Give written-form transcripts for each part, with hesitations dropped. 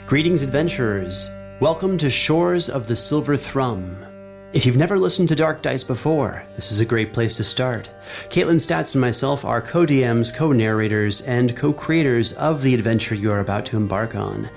Greetings, adventurers. Welcome to Shores of the Silver Thrum. If you've never listened to Dark Dice before, this is a great place to start. Caitlin, Statz, and myself are co-DMs, co-narrators, and co-creators of the adventure you are about to embark on.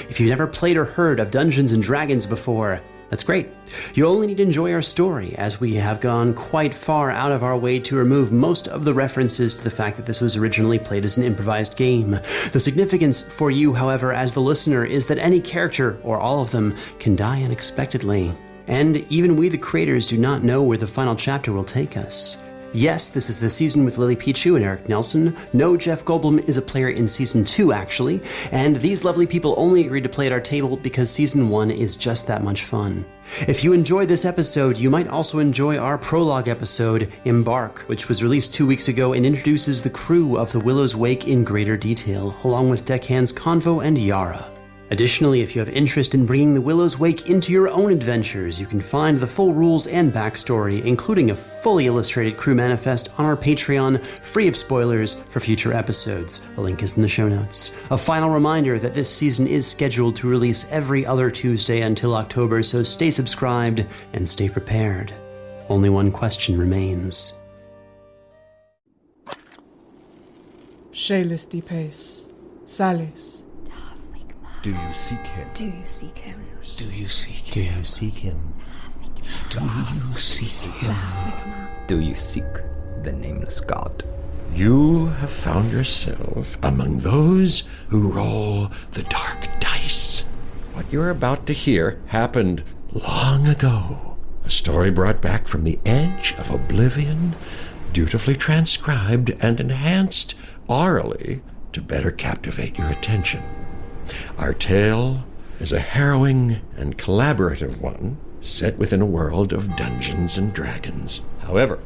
If you've never played or heard of Dungeons & Dragons before, that's great. You only need to enjoy our story, as we have gone quite far out of our way to remove most of the references to the fact that this was originally played as an improvised game. The significance for you, however, as the listener, is that any character, or all of them, can die unexpectedly. And even we, the creators, do not know where the final chapter will take us. Yes, this is the season with Lily Pichu and Eric Nelson. No, Jeff Goldblum is a player in Season 2, actually. And these lovely people only agreed to play at our table because Season 1 is just that much fun. If you enjoyed this episode, you might also enjoy our prologue episode, Embark, which was released 2 weeks ago and introduces the crew of the Willow's Wake in greater detail, along with deckhands Convo and Yara. Additionally, if you have interest in bringing the Willow's Wake into your own adventures, you can find the full rules and backstory, including a fully illustrated crew manifest, on our Patreon, free of spoilers for future episodes. A link is in the show notes. A final reminder that this season is scheduled to release every other Tuesday until October, so stay subscribed and stay prepared. Only one question remains. Shalis Pace, Salis. Do you seek him? Do you seek him? Do you seek him? Do you seek him? Do you seek him? Do you seek the nameless god? You have found yourself among those who roll the dark dice. What you're about to hear happened long ago. A story brought back from the edge of oblivion, dutifully transcribed and enhanced orally to better captivate your attention. Our tale is a harrowing and collaborative one set within a world of Dungeons and Dragons. However,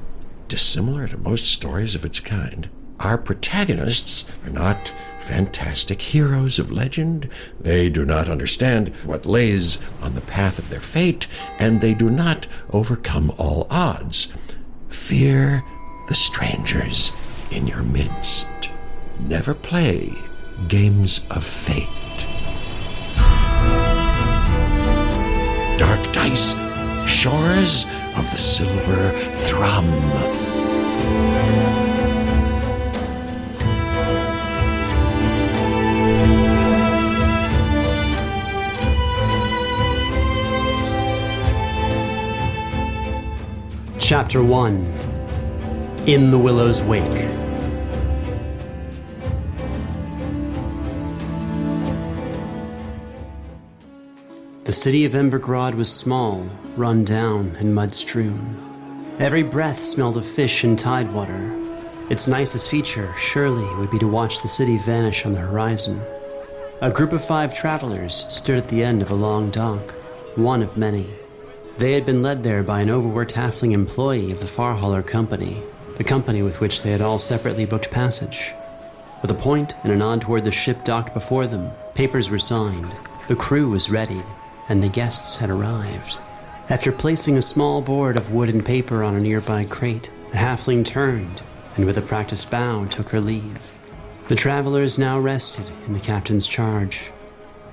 dissimilar to most stories of its kind, our protagonists are not fantastic heroes of legend. They do not understand what lays on the path of their fate, and they do not overcome all odds. Fear the strangers in your midst. Never play games of fate. Dark Dice, Shores of the Silver Thrum. Chapter 1. In the Willow's Wake. The city of Embergrad was small, run down, and mud-strewn. Every breath smelled of fish and tidewater. Its nicest feature, surely, would be to watch the city vanish on the horizon. A group of 5 travelers stood at the end of a long dock, one of many. They had been led there by an overworked halfling employee of the Farhaller Company, the company with which they had all separately booked passage. With a point and a nod toward the ship docked before them, papers were signed, the crew was readied, and the guests had arrived. After placing a small board of wood and paper on a nearby crate, the halfling turned, and with a practiced bow took her leave. The travelers now rested in the captain's charge.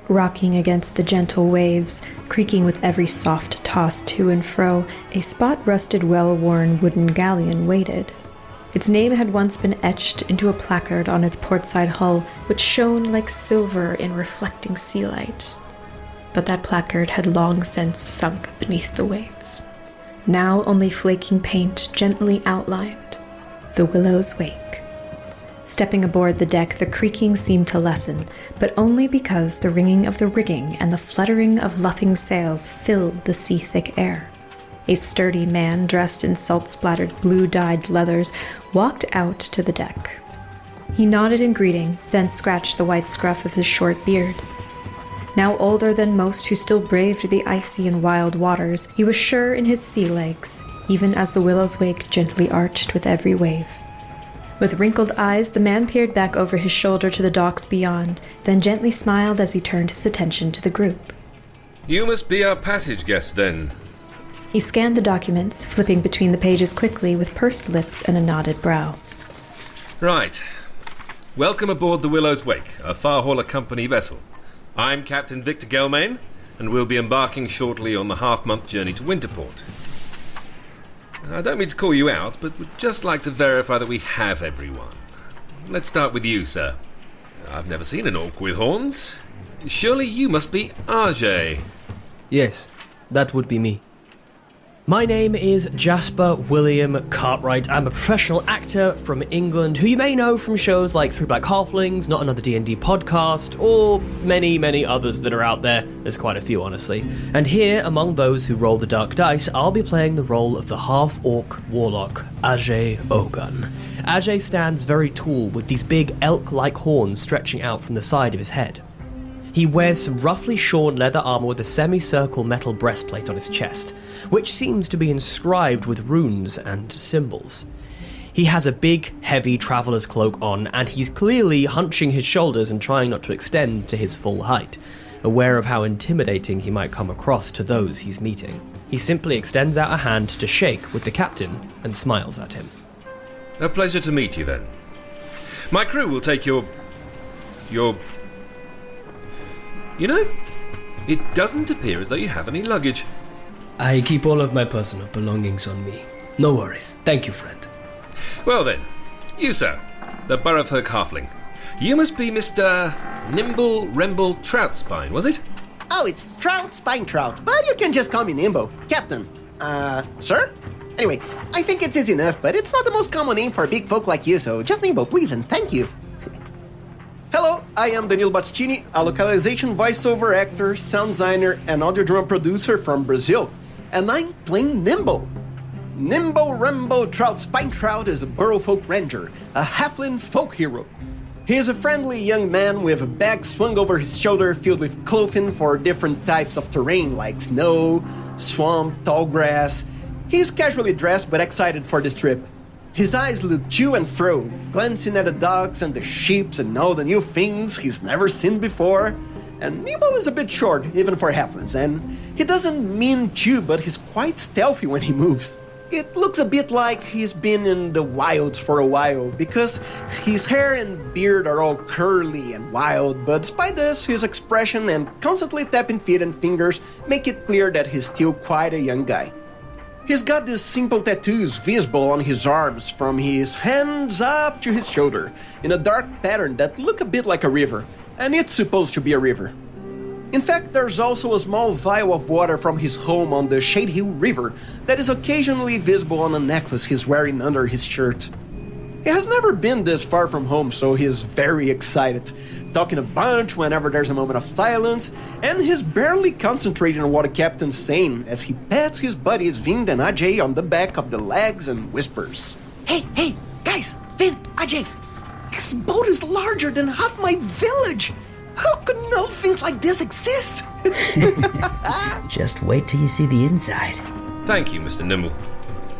Rocking against the gentle waves, creaking with every soft toss to and fro, a spot-rusted, well-worn wooden galleon waited. Its name had once been etched into a placard on its portside hull, which shone like silver in reflecting sea light. But that placard had long since sunk beneath the waves. Now only flaking paint gently outlined the Willow's Wake. Stepping aboard the deck, the creaking seemed to lessen, but only because the ringing of the rigging and the fluttering of luffing sails filled the sea-thick air. A sturdy man, dressed in salt-splattered blue-dyed leathers, walked out to the deck. He nodded in greeting, then scratched the white scruff of his short beard. Now older than most who still braved the icy and wild waters, he was sure in his sea legs, even as the Willow's Wake gently arched with every wave. With wrinkled eyes, the man peered back over his shoulder to the docks beyond, then gently smiled as he turned his attention to the group. You must be our passage guest, then. He scanned the documents, flipping between the pages quickly with pursed lips and a knotted brow. Right. Welcome aboard the Willow's Wake, a Farhaller Company vessel. I'm Captain Victor Gelmain, and we'll be embarking shortly on the half-month journey to Winterport. I don't mean to call you out, but would just like to verify that we have everyone. Let's start with you, sir. I've never seen an orc with horns. Surely you must be Ajay. Yes, that would be me. My name is Jasper William Cartwright. I'm a professional actor from England who you may know from shows like Three Black Halflings, Not Another D&D Podcast, or many, many others that are out there. There's quite a few, honestly. And here, among those who roll the dark dice, I'll be playing the role of the half-orc warlock, Ajay Ogun. Ajay stands very tall with these big elk-like horns stretching out from the side of his head. He wears some roughly shorn leather armor with a semicircle metal breastplate on his chest, which seems to be inscribed with runes and symbols. He has a big, heavy traveler's cloak on, and he's clearly hunching his shoulders and trying not to extend to his full height, aware of how intimidating he might come across to those he's meeting. He simply extends out a hand to shake with the captain and smiles at him. A pleasure to meet you, then. My crew will take your... You know, it doesn't appear as though you have any luggage. I keep all of my personal belongings on me. No worries. Thank you, friend. Well then, you, sir, the Burrowfolk halfling. You must be Mr. Nimble Remble Troutspine, was it? Oh, it's Trout Spine Trout, but you can just call me Nimbo. Captain. Sir? Anyway, I think it's easy enough, but it's not the most common name for big folk like you, so just Nimbo, please, and thank you. Hello, I am Danilo Battistini, a localization voiceover actor, sound designer, and audio drama producer from Brazil, and I'm playing Nimbo. Nimbo Rembo Trout Spine Trout is a Burrowfolk ranger, a halfling folk hero. He is a friendly young man with a bag swung over his shoulder filled with clothing for different types of terrain like snow, swamp, tall grass. He is casually dressed but excited for this trip. His eyes look to and fro, glancing at the dogs and the sheep and all the new things he's never seen before. And Nimbo is a bit short, even for halflings, and he doesn't mean to, but he's quite stealthy when he moves. It looks a bit like he's been in the wilds for a while, because his hair and beard are all curly and wild, but despite this, his expression and constantly tapping feet and fingers make it clear that he's still quite a young guy. He's got these simple tattoos visible on his arms from his hands up to his shoulder, in a dark pattern that look a bit like a river, and it's supposed to be a river. In fact, there's also a small vial of water from his home on the Shade Hill River that is occasionally visible on a necklace he's wearing under his shirt. He has never been this far from home, so he's very excited, talking a bunch whenever there's a moment of silence, and he's barely concentrating on what the captain's saying as he pats his buddies Vind and Ajay on the back of the legs and whispers. Hey, guys, Vind, Ajay, this boat is larger than half my village. How could no things like this exist? Just wait till you see the inside. Thank you, Mr. Nimble.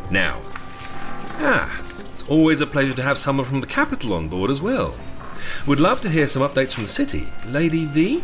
Now, it's always a pleasure to have someone from the capital on board as well. Would love to hear some updates from the city. Lady V?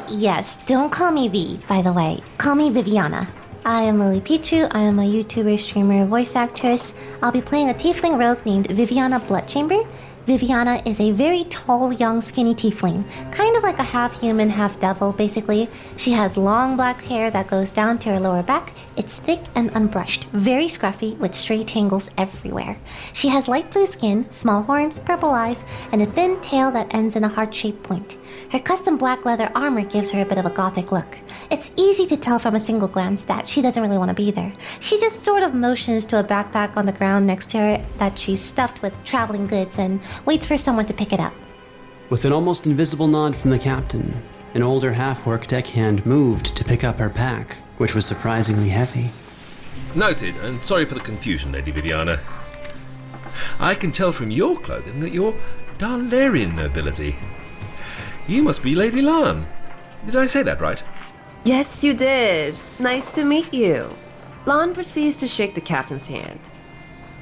Yes. Don't call me V, by the way. Call me Viviana. I am Lily Pichu. I am a YouTuber, streamer, voice actress. I'll be playing a tiefling rogue named Viviana Bloodchamber. Viviana is a very tall, young, skinny tiefling, kind of like a half-human, half-devil, basically. She has long black hair that goes down to her lower back. It's thick and unbrushed, very scruffy, with stray tangles everywhere. She has light blue skin, small horns, purple eyes, and a thin tail that ends in a heart-shaped point. Her custom black leather armor gives her a bit of a gothic look. It's easy to tell from a single glance that she doesn't really want to be there. She just sort of motions to a backpack on the ground next to her that she's stuffed with traveling goods and waits for someone to pick it up. With an almost invisible nod from the captain, an older half-orc deckhand moved to pick up her pack, which was surprisingly heavy. Noted, and sorry for the confusion, Lady Viviana. I can tell from your clothing that you're Darlarian nobility. You must be Lady Lan. Did I say that right? Yes, you did. Nice to meet you. Lan proceeds to shake the captain's hand.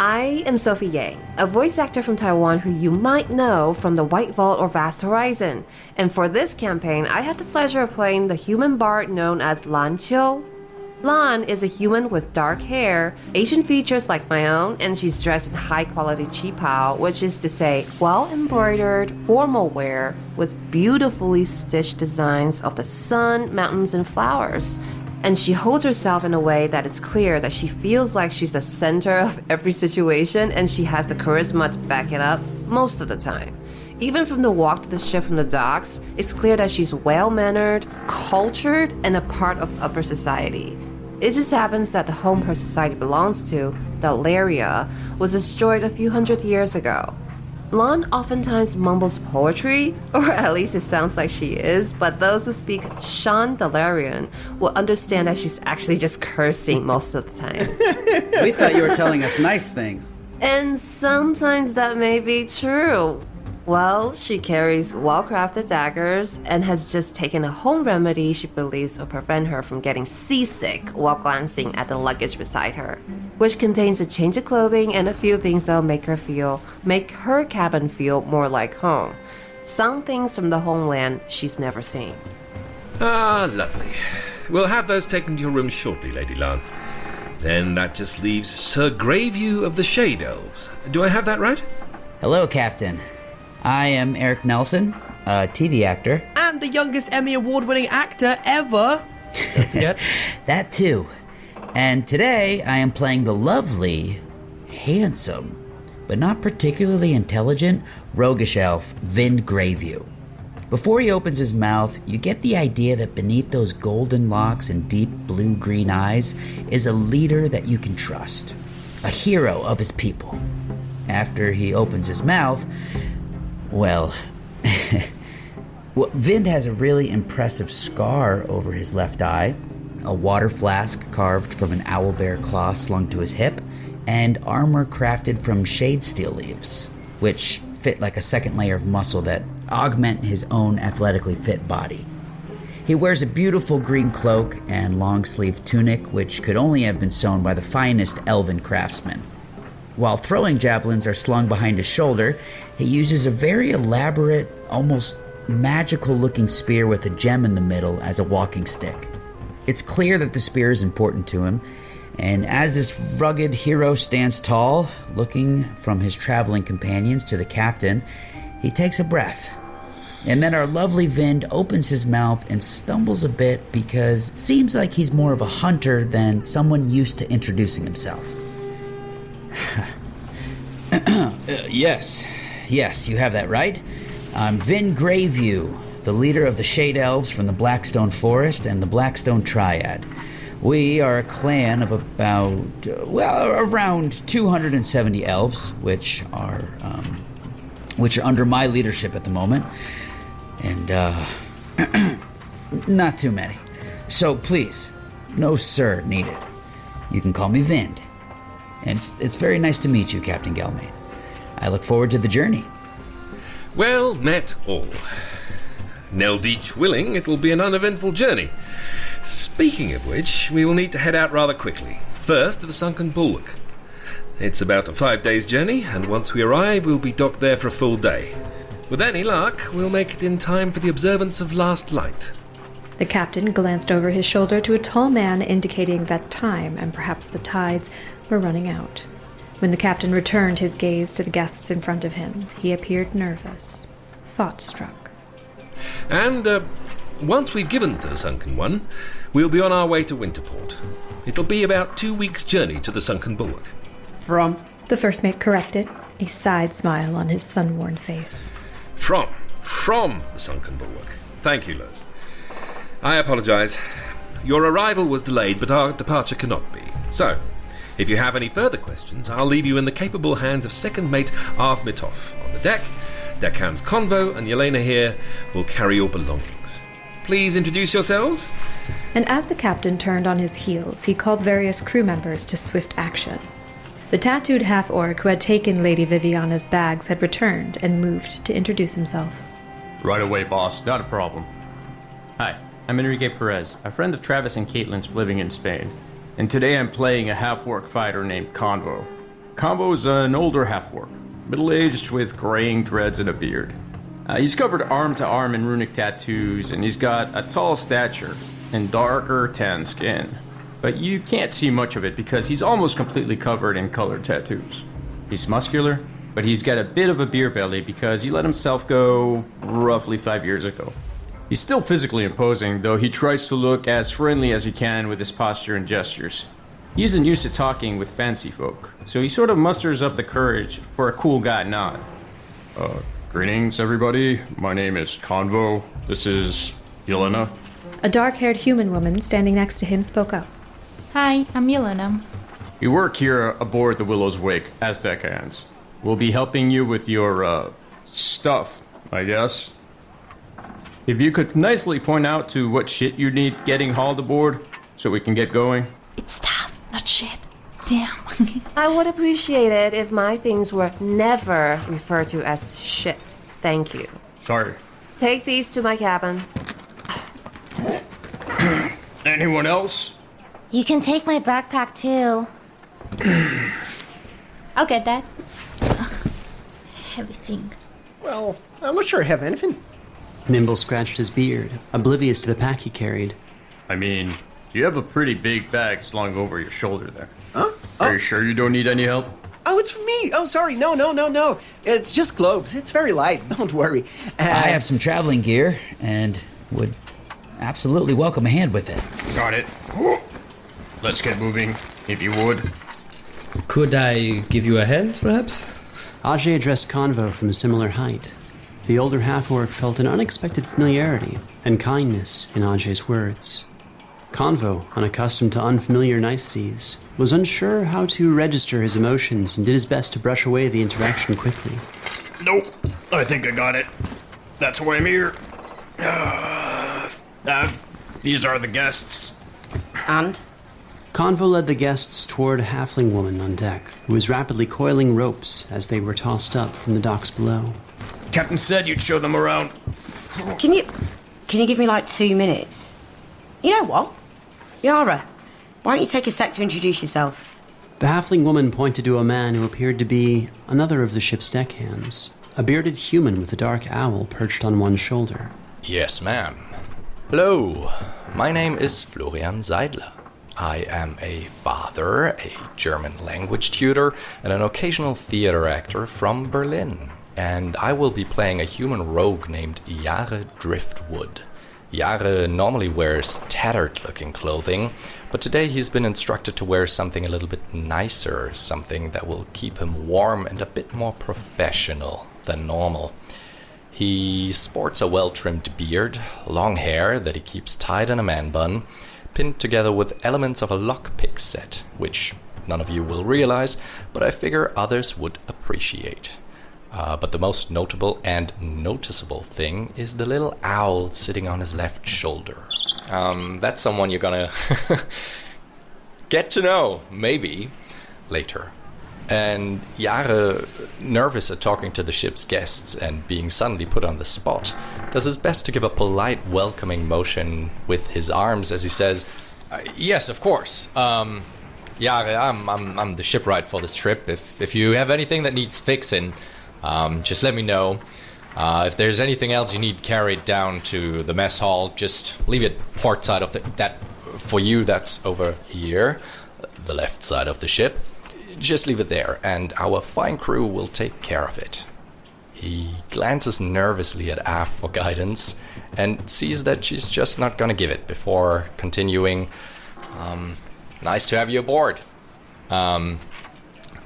I am Sophie Yang, a voice actor from Taiwan who you might know from The White Vault or Vast Horizon. And for this campaign, I have the pleasure of playing the human bard known as Lan Qiu. Lan is a human with dark hair, Asian features like my own, and she's dressed in high-quality qipao, which is to say, well-embroidered, formal wear with beautifully stitched designs of the sun, mountains, and flowers. And she holds herself in a way that it's clear that she feels like she's the center of every situation, and she has the charisma to back it up most of the time. Even from the walk to the ship from the docks, it's clear that she's well-mannered, cultured, and a part of upper society. It just happens that the home her society belongs to, the Laria, was destroyed a few hundred years ago. Lan oftentimes mumbles poetry, or at least it sounds like she is, but those who speak Shan Dalarian will understand that she's actually just cursing most of the time. We thought you were telling us nice things. And sometimes that may be true. Well, she carries well-crafted daggers and has just taken a home remedy she believes will prevent her from getting seasick while glancing at the luggage beside her, which contains a change of clothing and a few things that'll make her cabin feel more like home. Some things from the homeland she's never seen. Ah, lovely. We'll have those taken to your room shortly, Lady Lan. Then that just leaves Sir Greyview of the Shade Elves. Do I have that right? Hello, Captain. I am Eric Nelson, a TV actor. And the youngest Emmy Award-winning actor ever. Don't forget. That too. And today I am playing the lovely, handsome, but not particularly intelligent, roguish elf, Vind Greyview. Before he opens his mouth, you get the idea that beneath those golden locks and deep blue-green eyes is a leader that you can trust. A hero of his people. After he opens his mouth, well, Vind has a really impressive scar over his left eye, a water flask carved from an owlbear claw slung to his hip, and armor crafted from shade steel leaves, which fit like a second layer of muscle that augment his own athletically fit body. He wears a beautiful green cloak and long-sleeved tunic, which could only have been sewn by the finest elven craftsmen. While throwing javelins are slung behind his shoulder, he uses a very elaborate, almost magical-looking spear with a gem in the middle as a walking stick. It's clear that the spear is important to him, and as this rugged hero stands tall, looking from his traveling companions to the captain, he takes a breath. And then our lovely Vind opens his mouth and stumbles a bit because it seems like he's more of a hunter than someone used to introducing himself. Yes, you have that right. I'm Vind Greyview, the leader of the Shade Elves from the Blackstone Forest and the Blackstone Triad. We are a clan of around 270 elves, which are under my leadership at the moment, and not too many. So please, no sir needed. You can call me Vind. And it's very nice to meet you, Captain Gelmain. I look forward to the journey. Well met all. Neldich willing, it will be an uneventful journey. Speaking of which, we will need to head out rather quickly. First to the Sunken Bulwark. It's about a 5 days journey, and once we arrive, we'll be docked there for a full day. With any luck, we'll make it in time for the observance of last light. The captain glanced over his shoulder to a tall man, indicating that time and perhaps the tides were running out. When the captain returned his gaze to the guests in front of him, he appeared nervous, thought-struck. And once we've given to the Sunken One, we'll be on our way to Winterport. It'll be about 2 weeks' journey to the Sunken Bulwark. From? The first mate corrected, a side smile on his sun-worn face. From the Sunken Bulwark. Thank you, Liz. I apologize. Your arrival was delayed, but our departure cannot be. So, if you have any further questions, I'll leave you in the capable hands of second mate Arv Mitov on the deck. Deckhands Convo and Yelena here will carry your belongings. Please introduce yourselves. And as the captain turned on his heels, he called various crew members to swift action. The tattooed half-orc who had taken Lady Viviana's bags had returned and moved to introduce himself. Right away, boss. Not a problem. Hi, I'm Enrique Perez, a friend of Travis and Caitlin's living in Spain. And today I'm playing a half-orc fighter named Convo. Convo's an older half-orc, middle-aged with graying dreads and a beard. He's covered arm-to-arm in runic tattoos, and he's got a tall stature and darker tan skin. but you can't see much of it because he's almost completely covered in colored tattoos. He's muscular, but he's got a bit of a beer belly because he let himself go roughly 5 years ago. He's still physically imposing, though he tries to look as friendly as he can with his posture and gestures. He isn't used to talking with fancy folk, so he sort of musters up the courage for a cool guy nod. Greetings, everybody. My name is Convo. This is Yelena. A dark-haired human woman standing next to him spoke up. Hi, I'm Yelena. We work here aboard the Willow's Wake as deckhands. We'll be helping you with your, stuff, I guess. If you could nicely point out to what shit you need getting hauled aboard, so we can get going. It's stuff, not shit. Damn. I would appreciate it if my things were never referred to as shit. Thank you. Sorry. Take these to my cabin. Anyone else? You can take my backpack too. I'll get that. Heavy thing. Well, I'm not sure I have anything. Nimble scratched his beard, oblivious to the pack he carried. I mean, you have a pretty big bag slung over your shoulder there. Huh? Are you sure you don't need any help? Oh, it's for me. Oh, sorry. No. It's just clothes. It's very light. Don't worry. I have some traveling gear and would absolutely welcome a hand with it. Got it. Let's get moving, if you would. Could I give you a hand, perhaps? Ajay addressed Convo from a similar height. The older half-orc felt an unexpected familiarity and kindness in Ajay's words. Convo, unaccustomed to unfamiliar niceties, was unsure how to register his emotions and did his best to brush away the interaction quickly. Nope, I think I got it. That's why I'm here. These are the guests. And? Convo led the guests toward a halfling woman on deck, who was rapidly coiling ropes as they were tossed up from the docks below. Captain said you'd show them around. Can you give me like 2 minutes? You know what? Yara, why don't you take a sec to introduce yourself? The halfling woman pointed to a man who appeared to be another of the ship's deckhands, a bearded human with a dark owl perched on one shoulder. Yes, ma'am. Hello, my name is Florian Seidler. I am a father, a German language tutor, and an occasional theater actor from Berlin. And I will be playing a human rogue named Jare Driftwood. Jare normally wears tattered-looking clothing, but today he's been instructed to wear something a little bit nicer, something that will keep him warm and a bit more professional than normal. He sports a well-trimmed beard, long hair that he keeps tied in a man bun, pinned together with elements of a lockpick set, which none of you will realize, but I figure others would appreciate. But the most notable and noticeable thing is the little owl sitting on his left shoulder. That's someone you're gonna get to know, maybe, later. And Jare, nervous at talking to the ship's guests and being suddenly put on the spot, does his best to give a polite, welcoming motion with his arms as he says, yes, of course. Jare, I'm the shipwright for this trip. If you have anything that needs fixing, just let me know. If there's anything else you need carried down to the mess hall, just leave it port side of that. For you, that's over here, the left side of the ship. Just leave it there, and our fine crew will take care of it. He glances nervously at Af for guidance, and sees that she's just not gonna give it before continuing. Nice to have you aboard.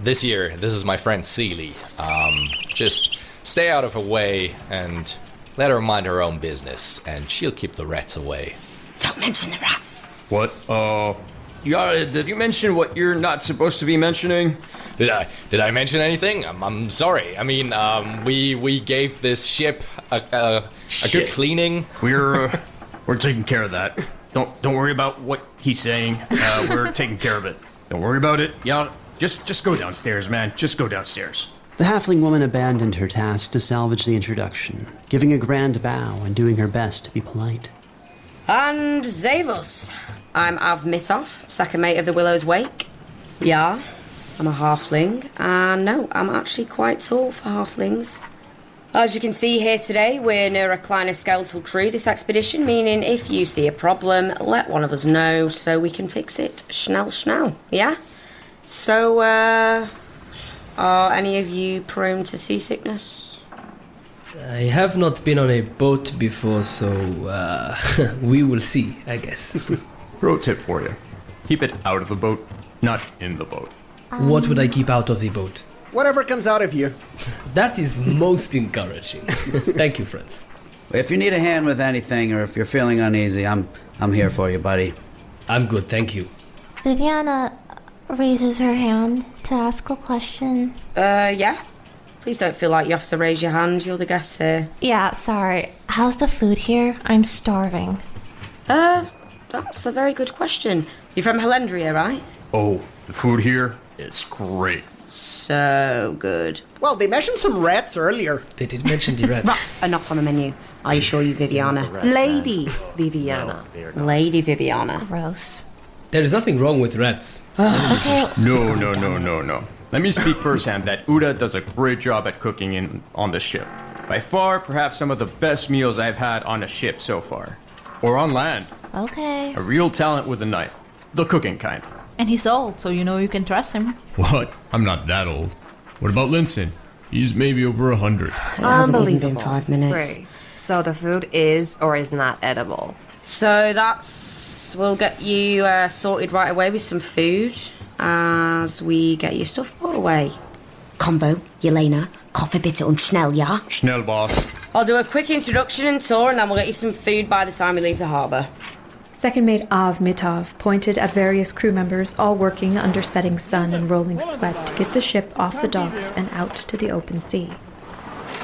This is my friend Seely. Just stay out of her way and let her mind her own business, and she'll keep the rats away. Don't mention the rats. What? Did you mention what you're not supposed to be mentioning? Did I mention anything? I'm sorry. I mean, we gave this ship a good cleaning. We're taking care of that. Don't worry about what he's saying. We're taking care of it. Don't worry about it. Yeah, just go downstairs, man. Just go downstairs. The halfling woman abandoned her task to salvage the introduction, giving a grand bow and doing her best to be polite. And Zavos. I'm Av Mitov, second mate of the Willow's Wake. Yeah, I'm a halfling, and no, I'm actually quite tall for halflings. As you can see here today, we're in a recliner skeletal crew this expedition, meaning if you see a problem, let one of us know so we can fix it. Schnell, yeah? So, are any of you prone to seasickness? I have not been on a boat before, so we will see, I guess. Pro tip for you. Keep it out of the boat, not in the boat. What would I keep out of the boat? Whatever comes out of you. That is most encouraging. Thank you, friends. If you need a hand with anything, or if you're feeling uneasy, I'm here for you, buddy. I'm good, thank you. Viviana raises her hand to ask a question. Yeah? Please don't feel like you have to raise your hand, you're the guest here. Yeah, sorry. How's the food here? I'm starving. That's a very good question. You're from Helendria, right? Oh, the food here is great. So good. Well, they mentioned some rats earlier. They did mention the rats. Rats are not on the menu. I assure you, Viviana. Lady Viviana. Lady Viviana. Gross. There is nothing wrong with rats. Okay. No. Let me speak firsthand that Uda does a great job at cooking on the ship. By far, perhaps some of the best meals I've had on a ship so far. Or on land. Okay. A real talent with a knife. The cooking kind. And he's old, so you know you can trust him. What? I'm not that old. What about Linson? He's maybe over 100. It hasn't even been 5 minutes. Great. So the food is or is not edible. So we'll get you sorted right away with some food as we get your stuff put away. Combo, Yelena, coffee bitte und schnell, ja? Schnell, boss. I'll do a quick introduction and tour, and then we'll get you some food by the time we leave the harbour. Second mate Av Mitov pointed at various crew members all working under setting sun and rolling sweat to get the ship off the docks and out to the open sea.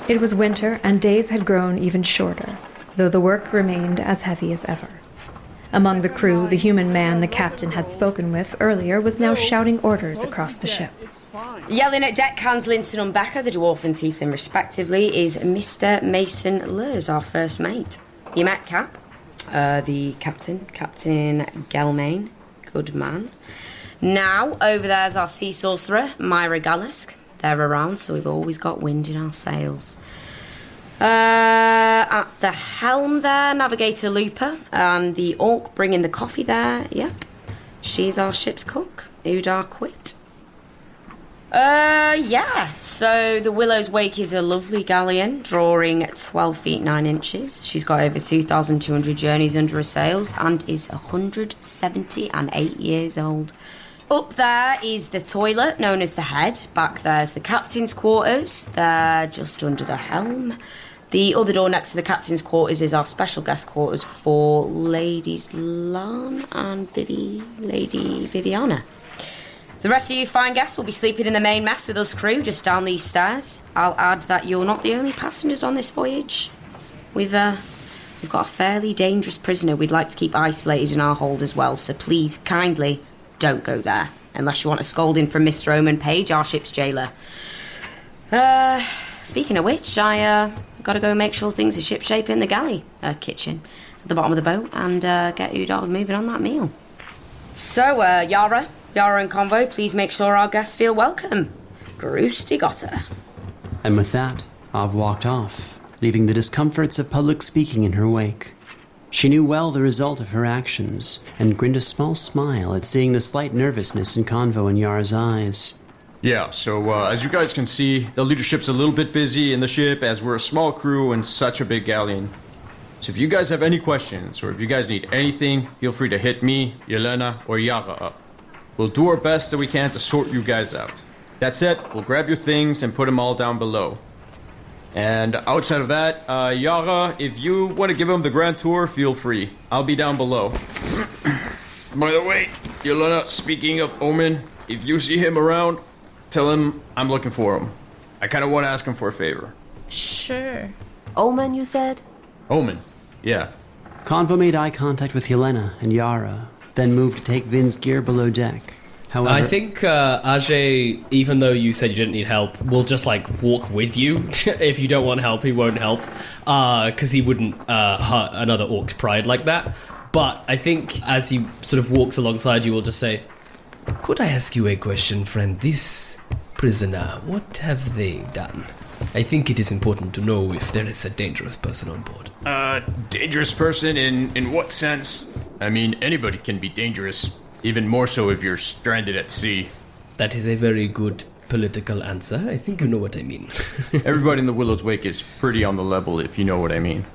It was winter, and days had grown even shorter, though the work remained as heavy as ever. Among the crew, the human man the captain had spoken with earlier was now shouting orders across the ship. Yelling at deckhands Linton and Becker, the dwarf and tiefling respectively, is Mr. Mason Lurs, our first mate. You met Cap? The captain, Captain Gelmain. Good man. Now, over there's our sea sorcerer, Myra Gallisk. They're around, so we've always got wind in our sails. At the helm there, Navigator Looper, and the orc bringing the coffee there, yep. She's our ship's cook, Udar Quit. So the Willow's Wake is a lovely galleon, drawing 12 feet 9 inches. She's got over 2,200 journeys under her sails and is 178 years old. Up there is the toilet, known as the head. Back there's the captain's quarters. They're just under the helm. The other door next to the captain's quarters is our special guest quarters for Ladies Lan and Lady Viviana. The rest of you fine guests will be sleeping in the main mess with us crew just down these stairs. I'll add that you're not the only passengers on this voyage. We've got a fairly dangerous prisoner we'd like to keep isolated in our hold as well, so please, kindly, don't go there. Unless you want a scolding from Mr. Omen Page, our ship's jailer. Speaking of which, I gotta go make sure things are shipshape in the galley kitchen at the bottom of the boat and get Udar moving on that meal. So, Yara and Convo, please make sure our guests feel welcome. Grüß die Gotte. And with that, Av walked off, leaving the discomforts of public speaking in her wake. She knew well the result of her actions, and grinned a small smile at seeing the slight nervousness in Convo and Yara's eyes. Yeah, so as you guys can see, the leadership's a little bit busy in the ship as we're a small crew and such a big galleon. So if you guys have any questions, or if you guys need anything, feel free to hit me, Yelena, or Yara up. We'll do our best that we can to sort you guys out. That said, we'll grab your things and put them all down below. And outside of that, Yara, if you want to give him the grand tour, feel free. I'll be down below. By the way, Yelena, speaking of Omen, if you see him around, tell him I'm looking for him. I kind of want to ask him for a favor. Sure. Omen, you said? Omen, yeah. Convo made eye contact with Yelena and Yara, then moved to take Vin's gear below deck. However, I think Ajay, even though you said you didn't need help, will just walk with you. If you don't want help, he won't help, because he wouldn't hurt another orc's pride like that. But I think as he sort of walks alongside you, will just say, "Could I ask you a question, friend? This prisoner, what have they done?" I think it is important to know if there is a dangerous person on board. Dangerous person in what sense? I mean, anybody can be dangerous, even more so if you're stranded at sea. That is a very good political answer. I think you know what I mean. Everybody in the Willow's Wake is pretty on the level, if you know what I mean.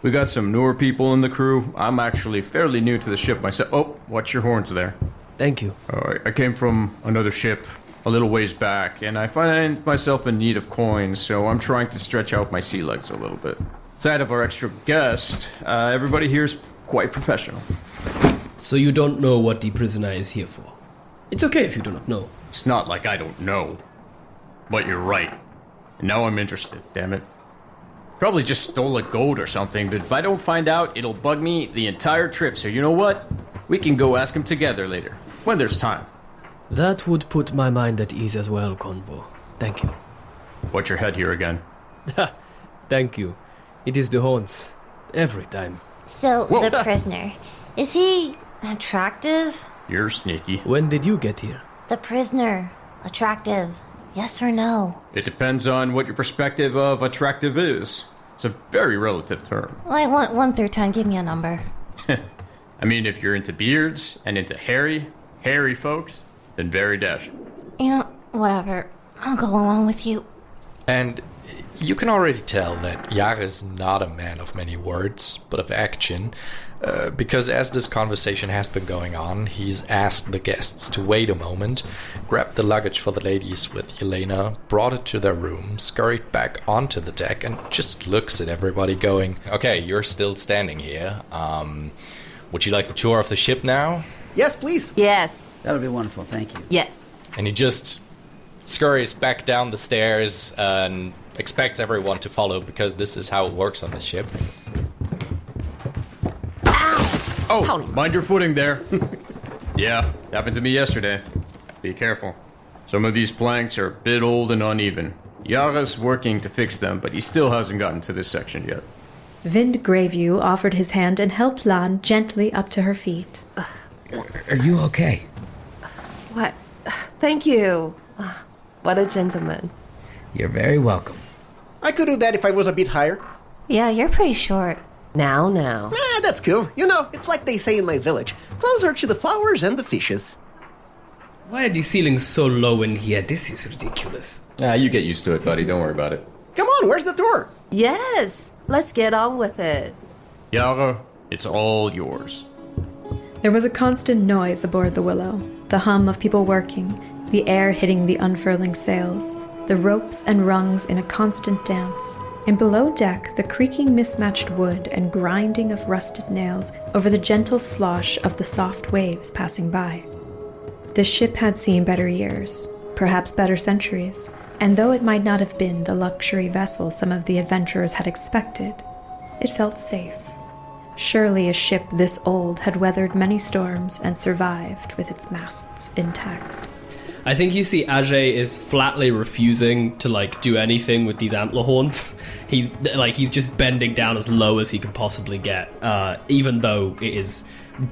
We got some newer people in the crew. I'm actually fairly new to the ship myself. Oh, watch your horns there. Thank you. I came from another ship a little ways back, and I find myself in need of coins, so I'm trying to stretch out my sea legs a little bit. Aside of our extra guest, everybody here is quite professional. So you don't know what the prisoner is here for? It's okay if you do not know. It's not like I don't know. But you're right. And now I'm interested, damn it. Probably just stole a gold or something, but if I don't find out, it'll bug me the entire trip, so you know what? We can go ask him together later, when there's time. That would put my mind at ease as well, Convo. Thank you. Watch your head here again. Thank you. It is the horns. Every time. So, the prisoner, is he attractive? You're sneaky. When did you get here? The prisoner, attractive, yes or no? It depends on what your perspective of attractive is. It's a very relative term. Well, I want 1 through 10, give me a number. I mean, if you're into beards and into hairy folks, then very dashing. Yeah, whatever. I'll go along with you. And you can already tell that Jare is not a man of many words, but of action, because as this conversation has been going on, he's asked the guests to wait a moment, grabbed the luggage for the ladies with Yelena, brought it to their room, scurried back onto the deck, and just looks at everybody going, okay, you're still standing here. Would you like the tour of the ship now? Yes, please. Yes. That would be wonderful, thank you. Yes. And he just scurries back down the stairs and expects everyone to follow because this is how it works on the ship. Oh, Tony. mind your footing there. Yeah, happened to me yesterday. Be careful. Some of these planks are a bit old and uneven. Yara's working to fix them, but he still hasn't gotten to this section yet. Vind Greyview offered his hand and helped Lan gently up to her feet. Are you okay? What? Thank you. What a gentleman. You're very welcome. I could do that if I was a bit higher. Yeah, you're pretty short. Now. Ah, that's cool. You know, it's like they say in my village. Closer to the flowers and the fishes. Why are the ceilings so low in here? This is ridiculous. You get used to it, buddy. Don't worry about it. Come on, where's the tour? Yes. Let's get on with it. Yara, it's all yours. There was a constant noise aboard the Willow, the hum of people working, the air hitting the unfurling sails, the ropes and rungs in a constant dance, and below deck the creaking mismatched wood and grinding of rusted nails over the gentle slosh of the soft waves passing by. The ship had seen better years, perhaps better centuries, and though it might not have been the luxury vessel some of the adventurers had expected, it felt safe. Surely a ship this old had weathered many storms and survived with its masts intact. I think you see Ajay is flatly refusing to do anything with these antler horns. He's just bending down as low as he can possibly get, even though it is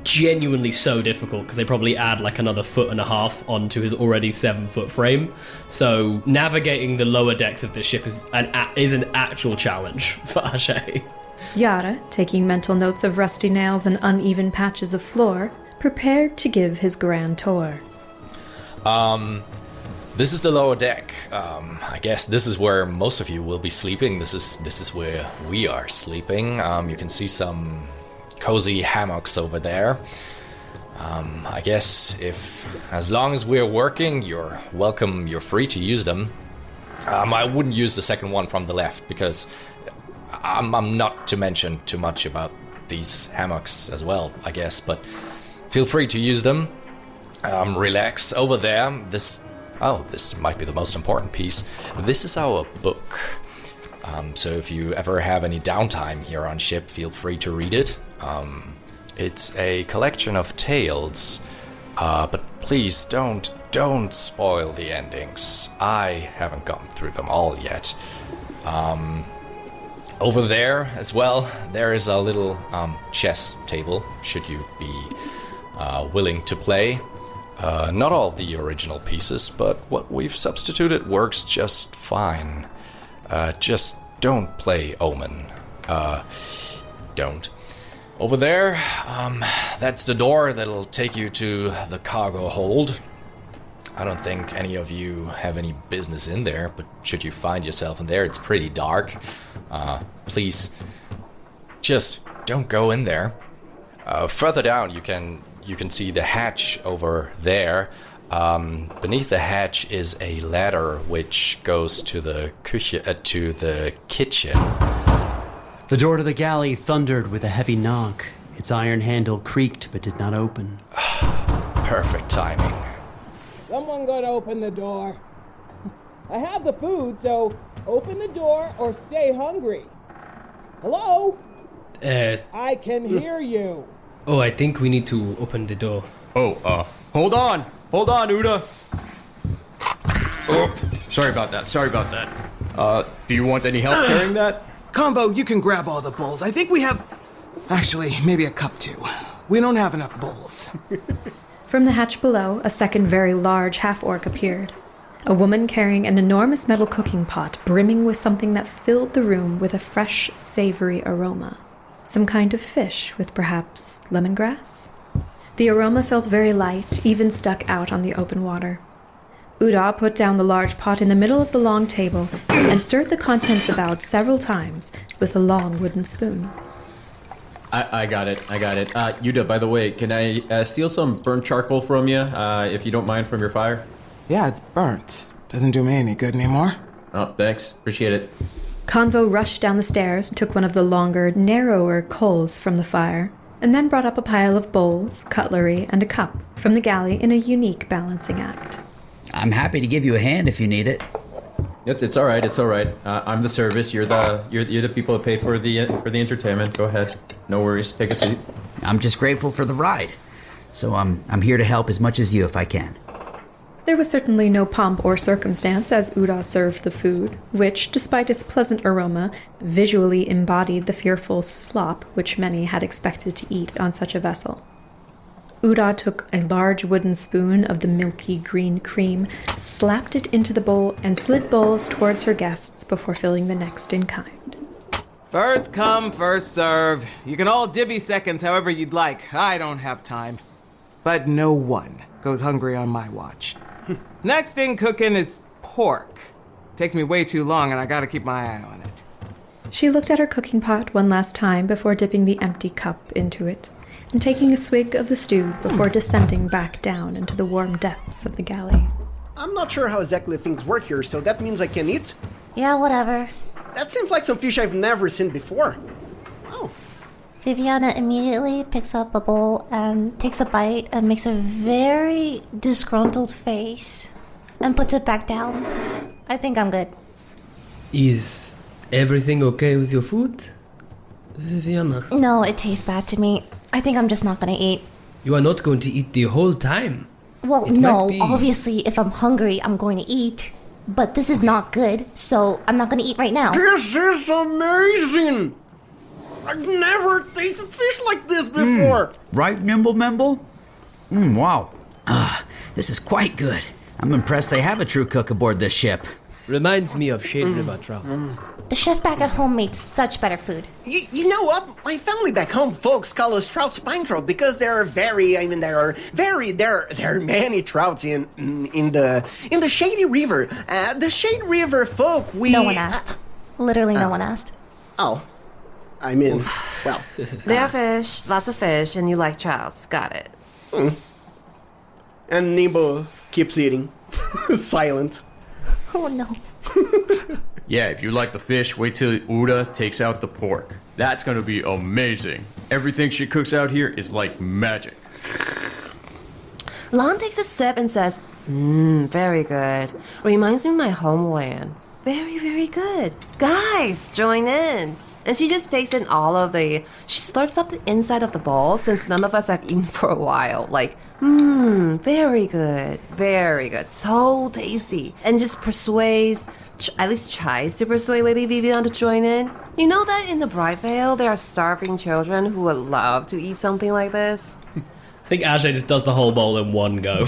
genuinely so difficult because they probably add another 1.5 feet onto his already 7-foot frame. So navigating the lower decks of the ship is an actual challenge for Ajay. Yara, taking mental notes of rusty nails and uneven patches of floor, prepared to give his grand tour. This is the lower deck. I guess this is where most of you will be sleeping. This is where we are sleeping. You can see some cozy hammocks over there. I guess as long as we're working, you're welcome, you're free to use them. I wouldn't use the second one from the left because I'm not to mention too much about these hammocks as well, I guess, but feel free to use them. Relax over there. This might be the most important piece. This is our book. So if you ever have any downtime here on ship, feel free to read it. It's a collection of tales, but please don't spoil the endings. I haven't gotten through them all yet. Over there as well, there is a little chess table, should you be willing to play. Not all the original pieces, but what we've substituted works just fine. Just don't play Omen. Don't. Over there, that's the door that'll take you to the cargo hold. I don't think any of you have any business in there, but should you find yourself in there, it's pretty dark. Please, just don't go in there. Further down, you can see the hatch over there. Beneath the hatch is a ladder which goes to the kitchen. The door to the galley thundered with a heavy knock. Its iron handle creaked but did not open. Perfect timing. Someone gotta open the door. I have the food, so open the door or stay hungry. Hello? I can hear you. Oh, I think we need to open the door. Oh, hold on, Uda. Oh, sorry about that. Do you want any help carrying that? Convo, you can grab all the bowls. I think we have... Actually, maybe a cup too. We don't have enough bowls. From the hatch below, a second very large half-orc appeared. A woman carrying an enormous metal cooking pot brimming with something that filled the room with a fresh, savory aroma. Some kind of fish with perhaps lemongrass? The aroma felt very light, even stuck out on the open water. Uda put down the large pot in the middle of the long table and stirred the contents about several times with a long wooden spoon. I got it. Uda, by the way, can I steal some burnt charcoal from you, if you don't mind, from your fire? Yeah, it's burnt. Doesn't do me any good anymore. Oh, thanks. Appreciate it. Convo rushed down the stairs, took one of the longer, narrower coals from the fire, and then brought up a pile of bowls, cutlery, and a cup from the galley in a unique balancing act. I'm happy to give you a hand if you need it. It's all right. I'm the service. You're the people that pay for the entertainment. Go ahead. No worries. Take a seat. I'm just grateful for the ride. So I'm here to help as much as you if I can. There was certainly no pomp or circumstance as Uda served the food, which, despite its pleasant aroma, visually embodied the fearful slop which many had expected to eat on such a vessel. Uda took a large wooden spoon of the milky green cream, slapped it into the bowl, and slid bowls towards her guests before filling the next in kind. First come, first serve. You can all divvy seconds however you'd like. I don't have time. But no one goes hungry on my watch. Next thing cooking is pork. Takes me way too long and I gotta keep my eye on it. She looked at her cooking pot one last time before dipping the empty cup into it, and taking a swig of the stew before descending back down into the warm depths of the galley. I'm not sure how exactly things work here, so that means I can eat? Yeah, whatever. That seems like some fish I've never seen before. Oh. Viviana immediately picks up a bowl and takes a bite and makes a very disgruntled face and puts it back down. I think I'm good. Is everything okay with your food, Viviana? No, it tastes bad to me. I think I'm just not gonna eat. You are not going to eat the whole time. Well, no, obviously, if I'm hungry, I'm going to eat. But this is not good, so I'm not gonna eat right now. This is amazing! I've never tasted fish like this before! Right, Nimble Memble? Wow. This is quite good. I'm impressed they have a true cook aboard this ship. Reminds me of Shade River trout. The chef back at home made such better food. You know what? My family back home, folks, call us trout spine trout because there are many trouts in the Shady River. The Shade River folk, No one asked. Literally no one asked. Oh. I mean, well. They are fish, lots of fish, and you like trouts. Got it. And Nimbo keeps eating. Silent. Oh no. Yeah, if you like the fish, wait till Uda takes out the pork. That's gonna be amazing. Everything she cooks out here is like magic. Lon takes a sip and says, very good. Reminds me of my homeland. Very, very good. Guys, join in. And she just takes in she slurps up the inside of the bowl since none of us have eaten for a while. Like, very good. Very good. So tasty. And just at least tries to persuade Lady Vivian to join in. You know that in the Bright Vale, there are starving children who would love to eat something like this? think Ajay just does the whole bowl in one go.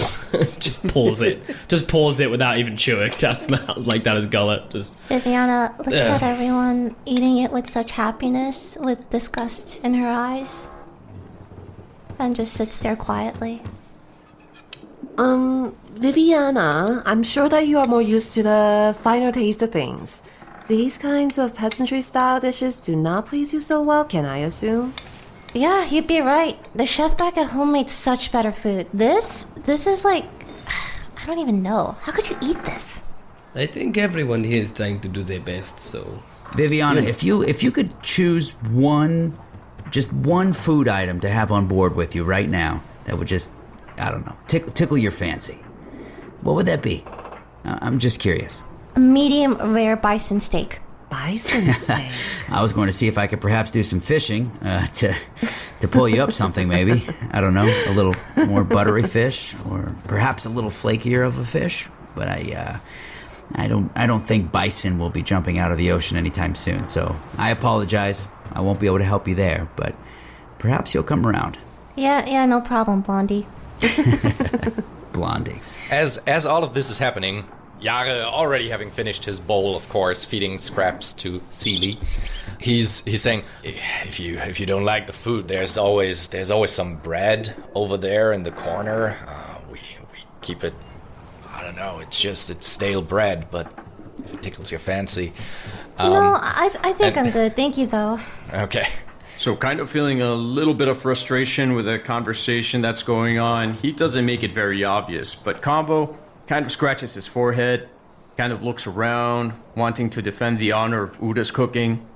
Just pours it without even chewing down his mouth, like down his gullet. Just Viviana looks at everyone eating it with such happiness, with disgust in her eyes, and just sits there quietly. Viviana, I'm sure that you are more used to the finer taste of things. These kinds of peasantry-style dishes do not please you so well, can I assume? Yeah, you'd be right. The chef back at home made such better food. This is like... I don't even know. How could you eat this? I think everyone here is trying to do their best, so... Viviana, if you could choose just one food item to have on board with you right now, that would just, I don't know, tickle your fancy. What would that be? I'm just curious. A medium rare bison steak. Bison steak? I was going to see if I could perhaps do some fishing to pull you up something, maybe. I don't know, a little more buttery fish, or perhaps a little flakier of a fish. But I don't think bison will be jumping out of the ocean anytime soon. So I apologize. I won't be able to help you there, but perhaps you'll come around. Yeah, no problem, Blondie. Blondie. As all of this is happening, Yare, already having finished his bowl, of course, feeding scraps to Seely, he's saying, if you don't like the food, there's always some bread over there in the corner. We keep it. I don't know. It's stale bread, but if it tickles your fancy. No, I think I'm good. Thank you, though. Okay. So kind of feeling a little bit of frustration with the conversation that's going on. He doesn't make it very obvious, but Combo kind of scratches his forehead, kind of looks around, wanting to defend the honor of Uda's cooking,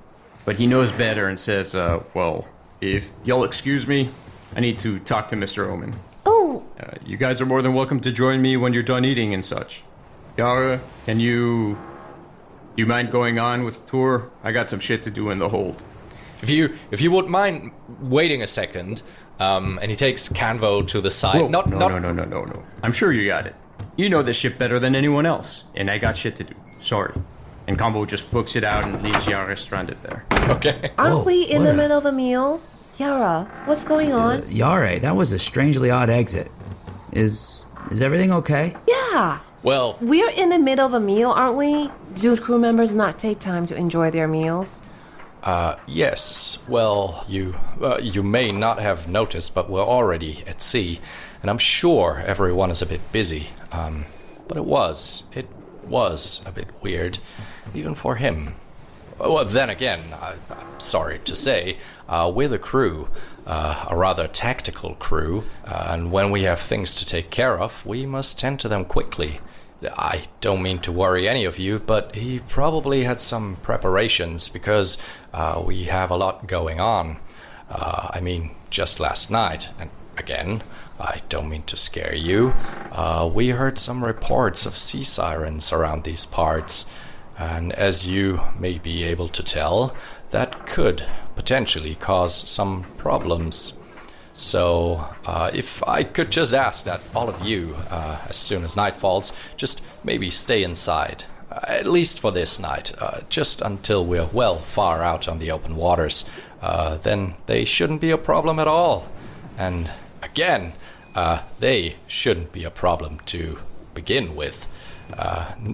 but he knows better and says, well, if you'll excuse me, I need to talk to Mr. Omen. Oh! You guys are more than welcome to join me when you're done eating and such. Yara, can you mind going on with the tour? I got some shit to do in the hold. If you wouldn't mind waiting a second, and he takes Canvo to the side. Whoa, no. I'm sure you got it. You know this shit better than anyone else, and I got shit to do. Sorry. And Combo just books it out and leaves Yara stranded there. Okay. Aren't we in the middle of a meal? Yara, what's going on? Yara, that was a strangely odd exit. Is everything okay? Yeah. Well, we're in the middle of a meal, aren't we? Do crew members not take time to enjoy their meals? Yes. Well, you may not have noticed, but we're already at sea, and I'm sure everyone is a bit busy. But it was a bit weird, even for him. Well, then again, I'm sorry to say, we're the crew, a rather tactical crew, and when we have things to take care of, we must tend to them quickly. I don't mean to worry any of you, but he probably had some preparations because we have a lot going on. I mean, just last night, and again, I don't mean to scare you, we heard some reports of sea sirens around these parts, and as you may be able to tell, that could potentially cause some problems. So, if I could just ask that all of you, as soon as night falls, just maybe stay inside. At least for this night, just until we're well far out on the open waters. Then they shouldn't be a problem at all. And again, they shouldn't be a problem to begin with.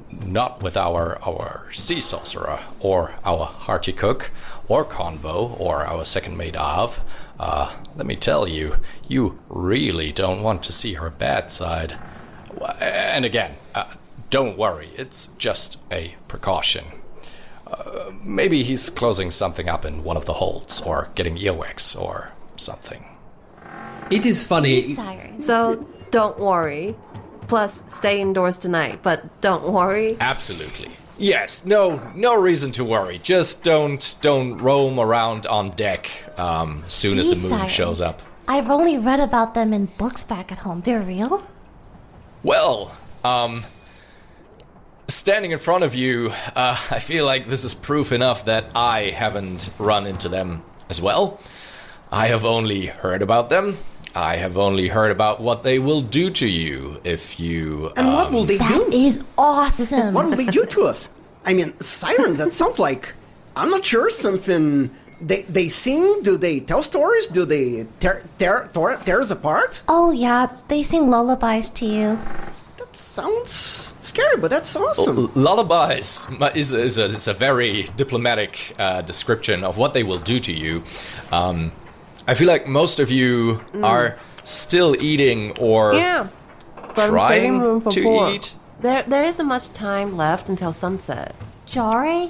Not with our sea sorcerer, or our hearty cook, or Convo, or our second mate Av. Let me tell you, you really don't want to see her bad side. And again, don't worry, it's just a precaution. Maybe he's closing something up in one of the holds, or getting earwax, or something. It is funny. So, don't worry. Plus, stay indoors tonight, but don't worry. Absolutely. Yes, no reason to worry. Just don't roam around on deck soon as the moon shows up. I've only read about them in books back at home. They're real? Well, standing in front of you, I feel like this is proof enough that I haven't run into them as well. I have only heard about them. I have only heard about what they will do to you if you... And what will they do? That is awesome. What will they do to us? I mean, sirens, that sounds like... I'm not sure, something They sing? Do they tell stories? Do they tear us apart? Oh yeah, they sing lullabies to you. That sounds scary, but that's awesome. Lullabies is a very diplomatic description of what they will do to you. I feel like most of you are still eating or but I'm saving trying room for to more. eat. There isn't much time left until sunset. Yare?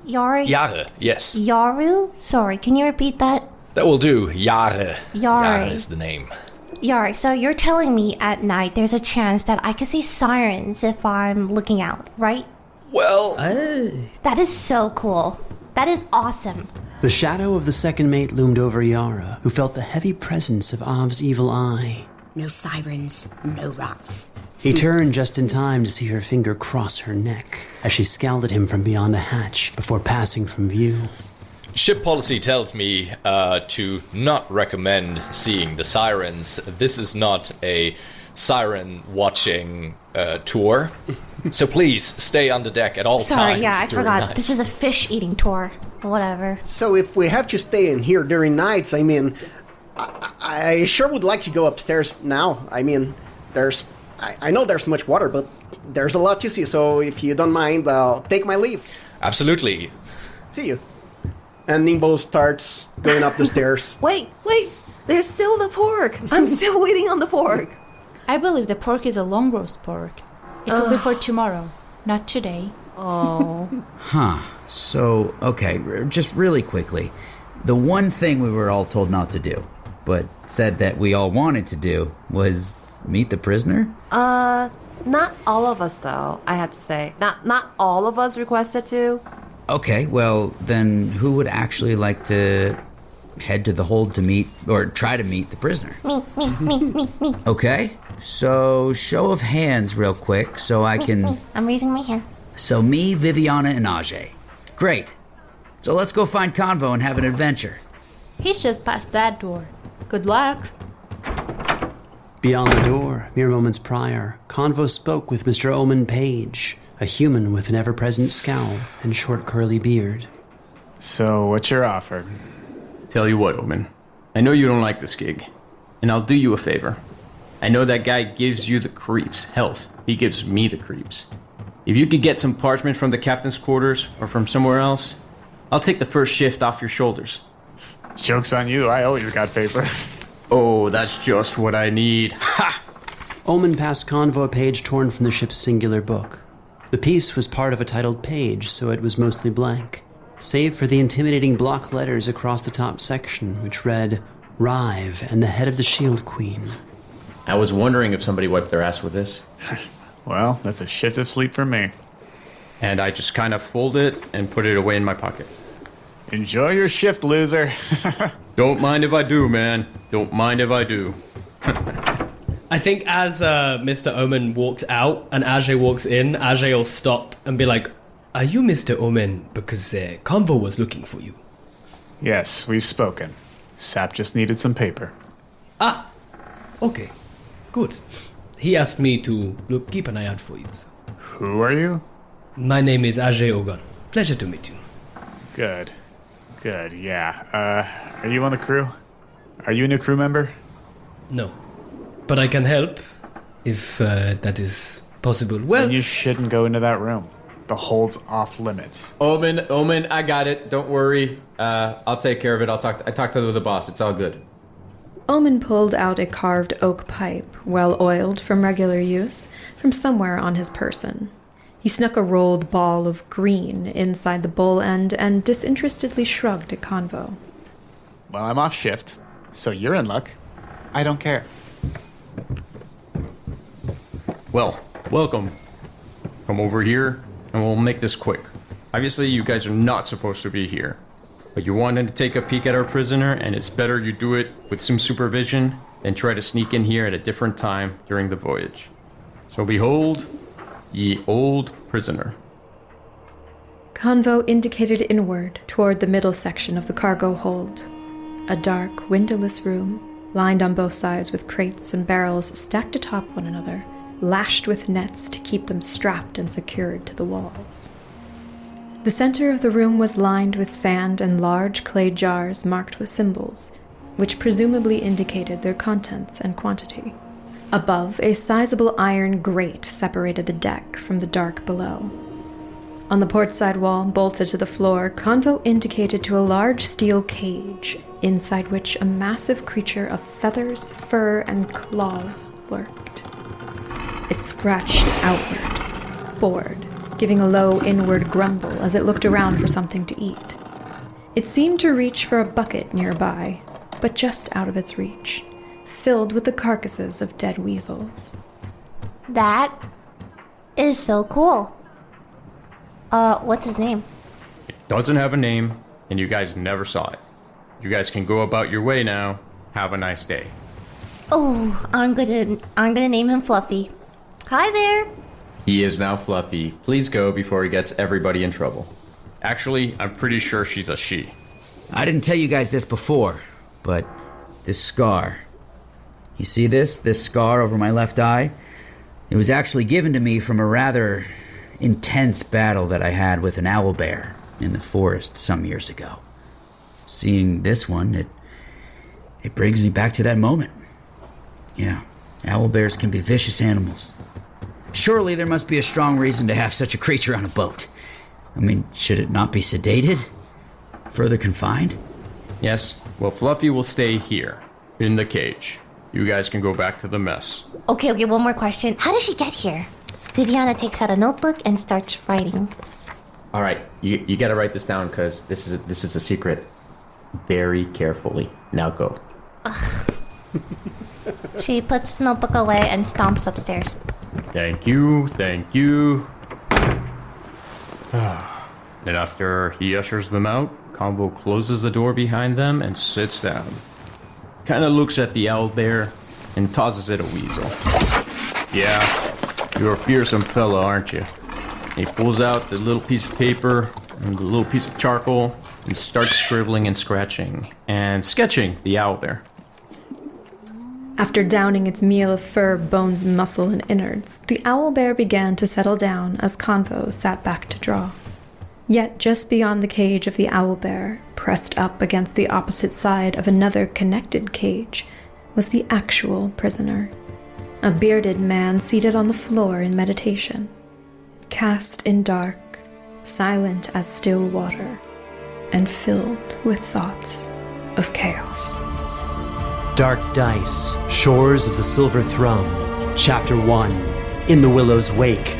Jahre, yes. Yaru? Sorry, can you repeat that? That will do. Jahre. Jahre. is the name. Yare, so you're telling me at night there's a chance that I could see sirens if I'm looking out, right? Well... That is so cool. That is awesome. The shadow of the second mate loomed over Yara, who felt the heavy presence of Av's evil eye. No sirens, no rats. He turned just in time to see her finger cross her neck as she scowled at him from beyond a hatch before passing from view. Ship policy tells me to not recommend seeing the sirens. This is not a siren watching tour. So please stay on the deck at all times. Sorry, yeah, I during forgot. night. This is a fish eating tour. Whatever. So if we have to stay in here during nights, I mean, I sure would like to go upstairs now. I mean, I know there's much water, but there's a lot to see, so if you don't mind, I'll take my leave. Absolutely. See you. And Nimbo starts going up the stairs. Wait, there's still the pork. I'm still waiting on the pork. I believe the pork is a long roast pork. It will be for tomorrow, not today. Oh. Huh. So, okay, just really quickly. The one thing we were all told not to do, but said that we all wanted to do, was meet the prisoner? Not all of us, though, I have to say. Not all of us requested to. Okay, well, then who would actually like to head to the hold to meet, or try to meet the prisoner? Me. Okay, so show of hands real quick so I can... Me. I'm raising my hand. So me, Viviana, and Ajay. Great. So let's go find Convo and have an adventure. He's just past that door. Good luck. Beyond the door, mere moments prior, Convo spoke with Mr. Omen Page, a human with an ever-present scowl and short curly beard. So, what's your offer? Tell you what, Omen. I know you don't like this gig, and I'll do you a favor. I know that guy gives you the creeps. Hell, he gives me the creeps. If you could get some parchment from the captain's quarters or from somewhere else, I'll take the first shift off your shoulders. Joke's on you, I always got paper. Oh, that's just what I need. Ha! Omen passed Convo a page torn from the ship's singular book. The piece was part of a titled page, so it was mostly blank, save for the intimidating block letters across the top section, which read, Rive and the head of the Shield Queen. I was wondering if somebody wiped their ass with this. Well, that's a shift of sleep for me. And I just kind of fold it and put it away in my pocket. Enjoy your shift, loser. Don't mind if I do, man. Don't mind if I do. I think as Mr. Omen walks out and Ajay walks in, Ajay will stop and be like, "Are you Mr. Omen? Because Convo was looking for you." Yes, we've spoken. Sap just needed some paper. Ah, okay, good. He asked me to keep an eye out for you. So. Who are you? My name is Ajay Ogan. Pleasure to meet you. Good, yeah. Are you on the crew? Are you a new crew member? No. But I can help, if that is possible. Well, then you shouldn't go into that room. The hold's off limits. Omen, I got it. Don't worry. I'll take care of it. I talked to the boss. It's all good. Omen pulled out a carved oak pipe, well oiled from regular use, from somewhere on his person. He snuck a rolled ball of green inside the bowl end and disinterestedly shrugged at Convo. Well, I'm off shift, so you're in luck. I don't care. Well, welcome. Come over here, and we'll make this quick. Obviously, you guys are not supposed to be here. But you wanted to take a peek at our prisoner, and it's better you do it with some supervision than try to sneak in here at a different time during the voyage. So behold, ye old prisoner. Convo indicated inward toward the middle section of the cargo hold. A dark, windowless room, lined on both sides with crates and barrels stacked atop one another, lashed with nets to keep them strapped and secured to the walls. The center of the room was lined with sand and large clay jars marked with symbols, which presumably indicated their contents and quantity. Above, a sizable iron grate separated the deck from the dark below. On the portside wall, bolted to the floor, Convo indicated to a large steel cage, inside which a massive creature of feathers, fur, and claws lurked. It scratched outward, bored, giving a low inward grumble as it looked around for something to eat. It seemed to reach for a bucket nearby, but just out of its reach, filled with the carcasses of dead weasels. That is so cool. What's his name? It doesn't have a name, and you guys never saw it. You guys can go about your way now. Have a nice day. Oh, I'm gonna name him Fluffy. Hi there. He is now Fluffy. Please go before he gets everybody in trouble. Actually, I'm pretty sure she's a she. I didn't tell you guys this before, but this scar. You see this? This scar over my left eye? It was actually given to me from a rather intense battle that I had with an owlbear in the forest some years ago. Seeing this one, it brings me back to that moment. Yeah, owlbears can be vicious animals. Surely there must be a strong reason to have such a creature on a boat. I mean, should it not be sedated? Further confined? Yes, well, Fluffy will stay here, in the cage. You guys can go back to the mess. Okay, one more question. How did she get here? Viviana takes out a notebook and starts writing. All right, you gotta write this down because this is a secret. Very carefully. Now go. She puts the notebook away and stomps upstairs. Thank you. And after he ushers them out, Convo closes the door behind them and sits down. Kinda looks at the owlbear and tosses it a weasel. Yeah, you're a fearsome fella, aren't you? He pulls out the little piece of paper and the little piece of charcoal and starts scribbling and scratching and sketching the owlbear. After downing its meal of fur, bones, muscle, and innards, the owlbear began to settle down as Convo sat back to draw. Yet just beyond the cage of the owlbear, pressed up against the opposite side of another connected cage, was the actual prisoner. A bearded man seated on the floor in meditation, cast in dark, silent as still water, and filled with thoughts of chaos. Dark Dice, Shores of the Silver Thrum, Chapter 1, In the Willow's Wake.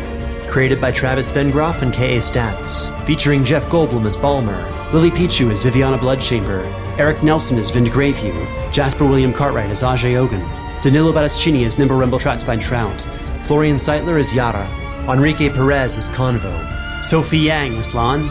Created by Travis Vengroff and K.A. Statz. Featuring Jeff Goldblum as Balmer, Lily Pichu as Viviana Bloodchamber, Eric Nelson as Vind Greyview, Jasper William Cartwright as Ajay Ogun, Danilo Battistini as Nimble Remble Tratzbein Trout, Florian Seitler as Yara, Enrique Perez as Convo, Sophie Yang as Lan,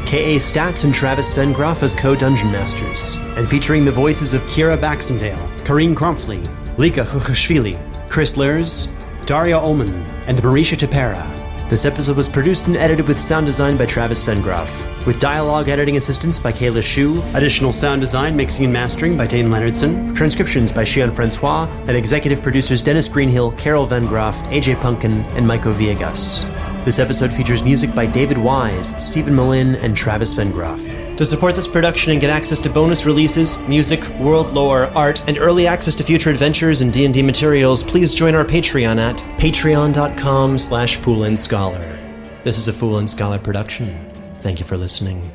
K.A. Statz and Travis Vengroff as co-Dungeon Masters, and featuring the voices of Kira Baxendale, Karine Kromfli, Lika Khukhashvili, Chris Lurs, Daria Ullman, and Marisha Tepera. This episode was produced and edited with sound design by Travis Vengroff, with dialogue editing assistance by Kayla Shu, additional sound design, mixing and mastering by Dane Leonardson, transcriptions by Xian Francois, and executive producers Dennis Greenhill, Carol Vengroff, AJ Punkin, and Maico Villegas. This episode features music by David Wise, Stephen Malin, and Travis Vengroff. To support this production and get access to bonus releases, music, world lore, art, and early access to future adventures and D&D materials, please join our Patreon at patreon.com/Fool and Scholar. This is a Fool and Scholar production. Thank you for listening.